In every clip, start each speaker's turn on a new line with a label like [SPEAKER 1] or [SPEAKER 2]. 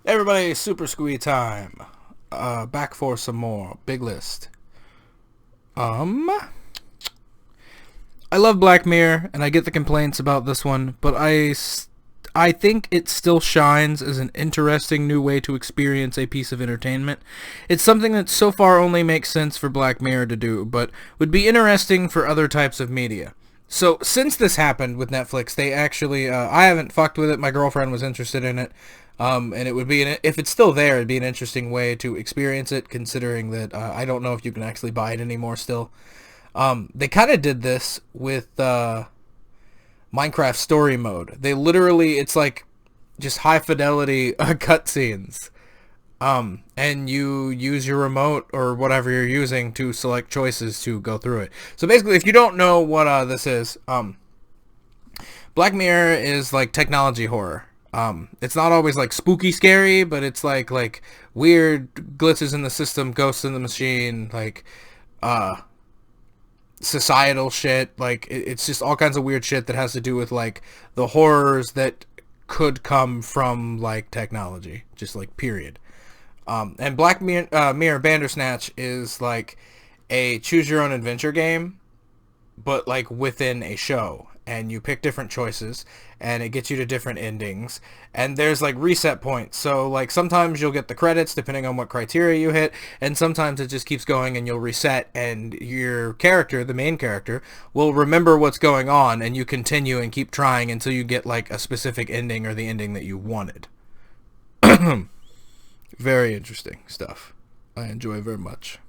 [SPEAKER 1] Everybody, super squee time. Back for some more. Big list. Um, I love Black Mirror, and I get the complaints about this one, but I think it still shines as an interesting new way to experience a piece of entertainment. It's something that so far only makes sense for Black Mirror to do, but would be interesting for other types of media. So since this happened with Netflix, they actually, I haven't fucked with it. My girlfriend was interested in it. And it would be, if it's still there, it'd be an interesting way to experience it, considering that I don't know if you can actually buy it anymore still. They kind of did this with Minecraft story mode. They literally, it's like just high fidelity cutscenes. And you use your remote or whatever you're using to select choices to go through it. So basically, if you don't know what this is, Black Mirror is like technology horror. It's not always like spooky scary, but it's like weird glitches in the system, ghosts in the machine, like societal shit. Like it's just all kinds of weird shit that has to do with like the horrors that could come from like technology, just like period. And Black Mirror Bandersnatch is like a choose your own adventure game, but like within a show, and you pick different choices and it gets you to different endings, and there's like reset points. So like sometimes you'll get the credits depending on what criteria you hit, and sometimes it just keeps going and you'll reset, and your character, the main character, will remember what's going on, and you continue and keep trying until you get like a specific ending or the ending that you wanted. Very interesting stuff. I enjoy very much.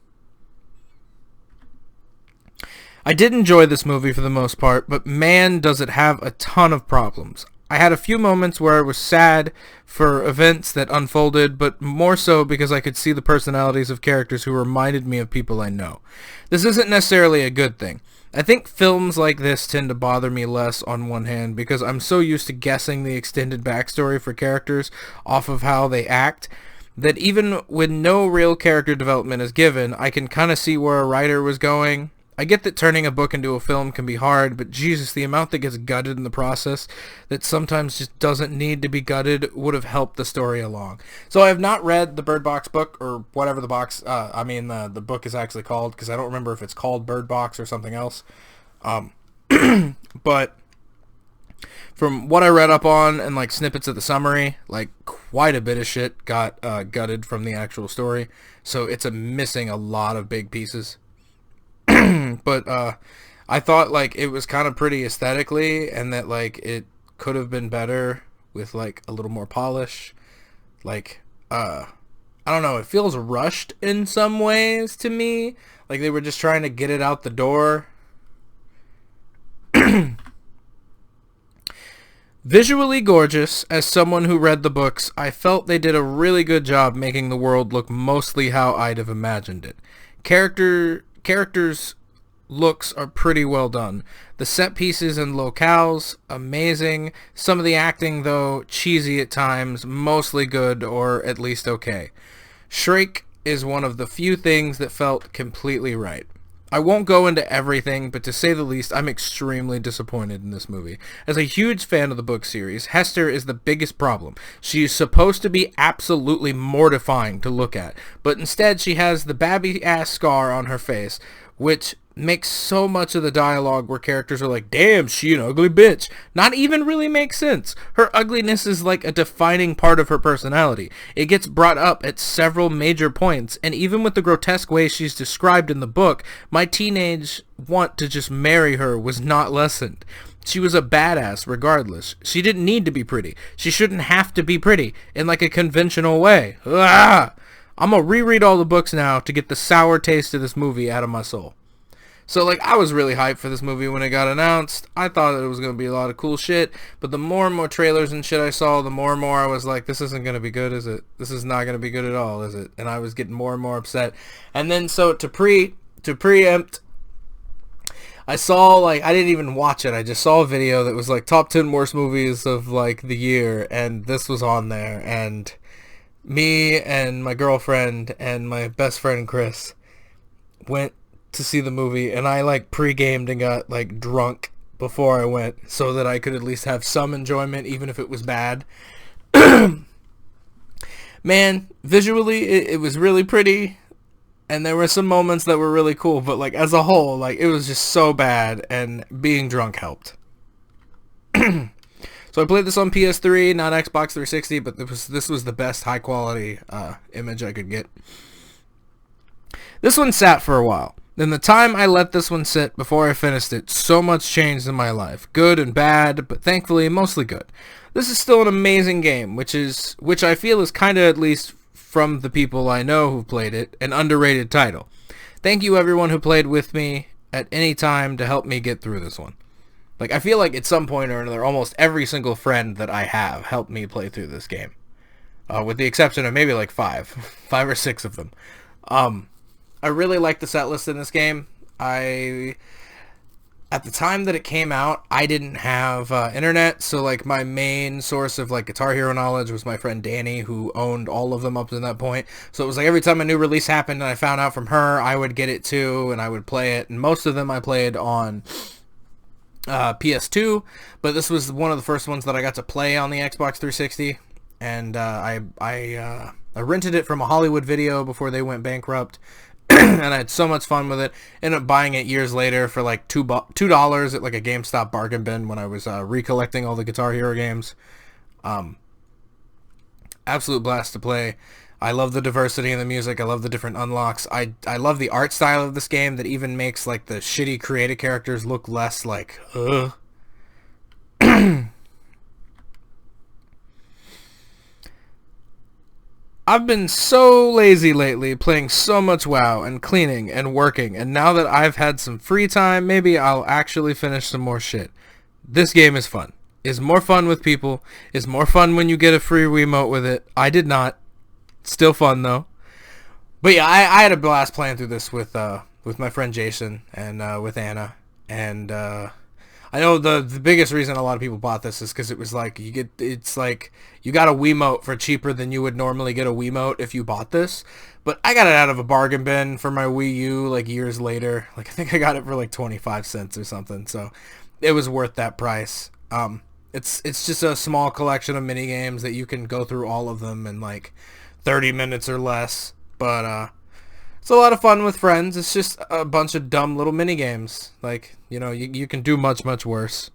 [SPEAKER 1] I did enjoy this movie for the most part, but man, does it have a ton of problems. I had a few moments where I was sad for events that unfolded, but more so because I could see the personalities of characters who reminded me of people I know. This isn't necessarily a good thing. I think films like this tend to bother me less on one hand because I'm so used to guessing the extended backstory for characters off of how they act that even when no real character development is given, I can kind of see where a writer was going. I get that turning a book into a film can be hard, but Jesus, the amount that gets gutted in the process that sometimes just doesn't need to be gutted would have helped the story along. So I have not read the Bird Box book, or whatever the book is actually called, because I don't remember if it's called Bird Box or something else. But from what I read up on and like snippets of the summary, like quite a bit of shit got gutted from the actual story. So it's missing a lot of big pieces. But I thought like it was kind of pretty aesthetically, and that like it could have been better with like a little more polish. Like I don't know, it feels rushed in some ways to me. Like they were just trying to get it out the door. Visually gorgeous, as someone who read the books, I felt they did a really good job making the world look mostly how I'd have imagined it. Characters' looks are pretty well done. The set pieces and locales, amazing. Some of the acting, though, cheesy at times, mostly good or at least okay. Shrike is one of the few things that felt completely right. I won't go into everything, but to say the least, I'm extremely disappointed in this movie. As a huge fan of the book series, Hester is the biggest problem. She is supposed to be absolutely mortifying to look at, but instead she has the babby-ass scar on her face, which makes so much of the dialogue where characters are like, damn, she an ugly bitch, not even really make sense. Her ugliness is like a defining part of her personality. It gets brought up at several major points, and even with the grotesque way she's described in the book, my teenage want to just marry her was not lessened. She was a badass regardless. She didn't need to be pretty. She shouldn't have to be pretty in like a conventional way. Ugh! I'm gonna reread all the books now to get the sour taste of this movie out of my soul. So, like, I was really hyped for this movie when it got announced. I thought that it was going to be a lot of cool shit, but the more and more trailers and shit I saw, the more and more I was like, this isn't going to be good, is it? This is not going to be good at all, is it? And I was getting more and more upset. And then, so, to preempt, I saw, like, I didn't even watch it. I just saw a video that was, like, top 10 worst movies of, like, the year, and this was on there, and me and my girlfriend and my best friend Chris went to see the movie, and I like pre-gamed and got like drunk before I went so that I could at least have some enjoyment even if it was bad. Man, visually, it was really pretty, and there were some moments that were really cool, but like as a whole, like it was just so bad, and being drunk helped. So I played this on PS3, not Xbox 360, but this was the best high quality image I could get. This one sat for a while. In the time I let this one sit before I finished it, so much changed in my life. Good and bad, but thankfully mostly good. This is still an amazing game, which I feel is kind of, at least from the people I know who've played it, an underrated title. Thank you everyone who played with me at any time to help me get through this one. Like, I feel like at some point or another, almost every single friend that I have helped me play through this game. With the exception of maybe like 5 or 6 of them. I really like the set list in this game. At the time that it came out, I didn't have internet, so like my main source of like Guitar Hero knowledge was my friend Danny, who owned all of them up to that point. So it was like every time a new release happened and I found out from her, I would get it too, and I would play it. And most of them I played on PS2, but this was one of the first ones that I got to play on the Xbox 360, and I rented it from a Hollywood Video before they went bankrupt, and I had so much fun with it. Ended up buying it years later for like $2 at like a GameStop bargain bin when I was recollecting all the Guitar Hero games. Absolute blast to play. I love the diversity in the music. I love the different unlocks. I love the art style of this game that even makes like the shitty creative characters look less like I've been so lazy lately, playing so much WoW and cleaning and working, and now that I've had some free time, maybe I'll actually finish some more shit. This game is fun. Is more fun with people. Is more fun when you get a free Wiimote with it. I did not. Still fun though. But yeah, I had a blast playing through this with my friend Jason and with Anna. And I know the biggest reason a lot of people bought this is because it was like it's like you got a Wiimote for cheaper than you would normally get a Wiimote if you bought this. But I got it out of a bargain bin for my Wii U like years later. Like I think I got it for like 25 cents or something. So it was worth that price. It's just a small collection of mini games that you can go through all of them in like 30 minutes or less, but it's a lot of fun with friends. It's just a bunch of dumb little mini games. Like, you know, you can do much worse.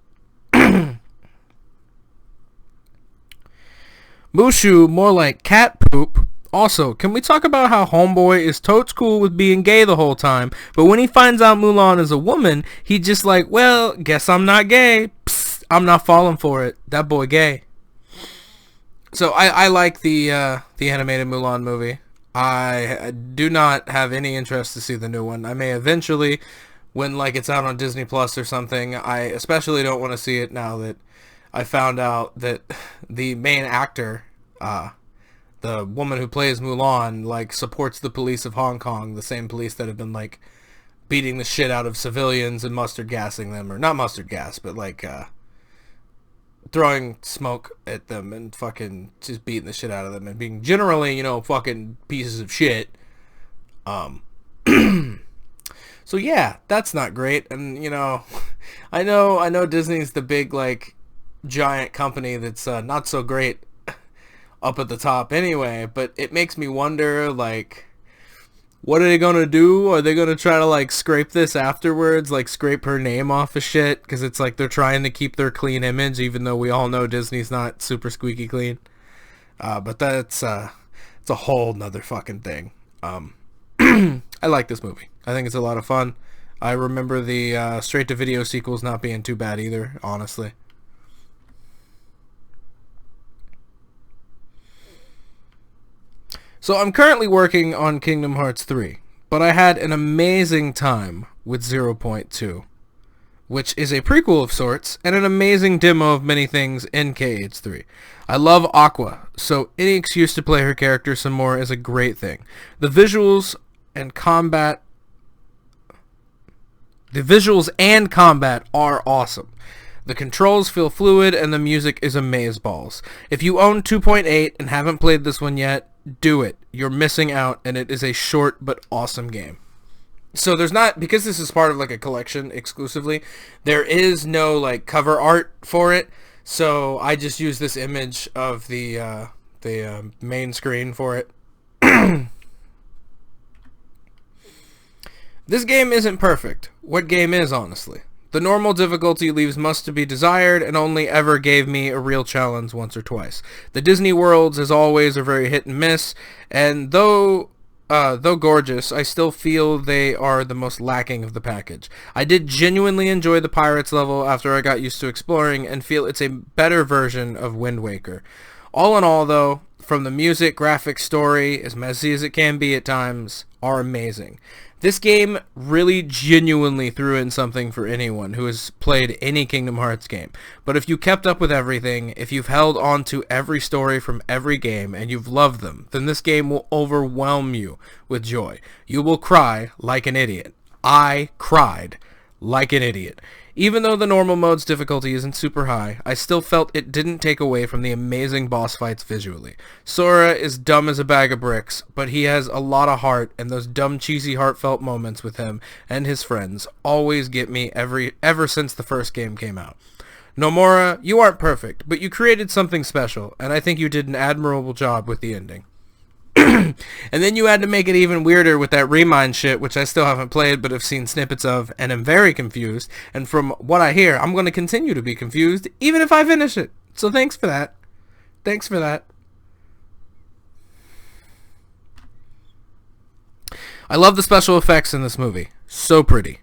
[SPEAKER 1] Mushu, more like cat poop. Also, can we talk about how Homeboy is totes cool with being gay the whole time, but when he finds out Mulan is a woman, he just like, well, guess I'm not gay. Psst, I'm not falling for it. That boy gay. So I like the animated Mulan movie. I do not have any interest to see the new one. I may eventually, when like it's out on Disney Plus or something. I especially don't want to see it now that I found out that the main actor, the woman who plays Mulan, like supports the police of Hong Kong, the same police that have been like beating the shit out of civilians and mustard gassing them, or not mustard gas, but like throwing smoke at them and fucking just beating the shit out of them and being generally, you know, fucking pieces of shit. So yeah, that's not great. And you know, I know Disney's the big like giant company that's not so great up at the top anyway, but it makes me wonder, like, what are they gonna do? Are they gonna try to like scrape this afterwards, like scrape her name off of shit? Because it's like they're trying to keep their clean image, even though we all know Disney's not super squeaky clean. But that's it's a whole nother fucking thing. I like this movie. I think it's a lot of fun. I remember the straight-to-video sequels not being too bad either, honestly. So I'm currently working on Kingdom Hearts 3, but I had an amazing time with 0.2, which is a prequel of sorts, and an amazing demo of many things in KH3. I love Aqua, so any excuse to play her character some more is a great thing. The visuals and combat are awesome. The controls feel fluid, and the music is amazeballs. If you own 2.8 and haven't played this one yet, do it. You're missing out, and it is a short but awesome game. So there's not, because this is part of like a collection exclusively, there is no like cover art for it. So I just use this image of the the main screen for it. This game isn't perfect. What game is, honestly? The normal difficulty leaves much to be desired and only ever gave me a real challenge once or twice. The Disney worlds, as always, are very hit and miss, and though gorgeous, I still feel they are the most lacking of the package. I did genuinely enjoy the Pirates level after I got used to exploring and feel it's a better version of Wind Waker. All in all, though, from the music, graphics, story, as messy as it can be at times, are amazing. This game really genuinely threw in something for anyone who has played any Kingdom Hearts game. But if you kept up with everything, if you've held on to every story from every game, and you've loved them, then this game will overwhelm you with joy. You will cry like an idiot. I cried like an idiot. Even though the normal mode's difficulty isn't super high, I still felt it didn't take away from the amazing boss fights visually. Sora is dumb as a bag of bricks, but he has a lot of heart, and those dumb, cheesy, heartfelt moments with him and his friends always get me ever since the first game came out. Nomura, you aren't perfect, but you created something special, and I think you did an admirable job with the ending. And then you had to make it even weirder with that Remind shit, which I still haven't played but have seen snippets of and am very confused. And from what I hear, I'm going to continue to be confused even if I finish it. So thanks for that. Thanks for that. I love the special effects in this movie. So pretty.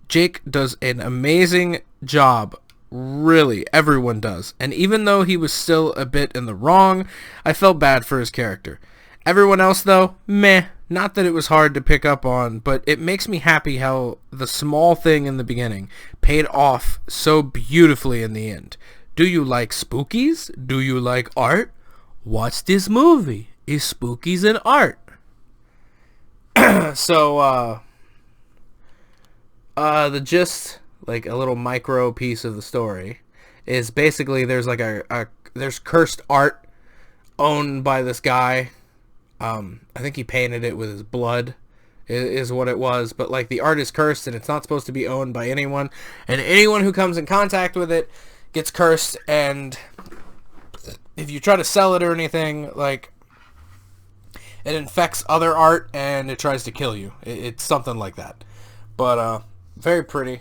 [SPEAKER 1] Jake does an amazing job. Really, everyone does. And even though he was still a bit in the wrong, I felt bad for his character. Everyone else, though, meh. Not that it was hard to pick up on, but it makes me happy how the small thing in the beginning paid off so beautifully in the end. Do you like spookies? Do you like art? Watch this movie. It's spookies and art. So, the gist, like a little micro piece of the story, is basically there's like there's cursed art owned by this guy. I think he painted it with his blood is what it was, but like the art is cursed and it's not supposed to be owned by anyone, and anyone who comes in contact with it gets cursed, and if you try to sell it or anything, like, it infects other art and it tries to kill you. It's something like that. But very pretty,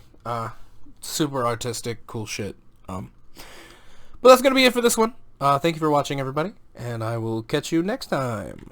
[SPEAKER 1] super artistic, cool shit. But that's gonna be it for this one. Thank you for watching, everybody, and I will catch you next time.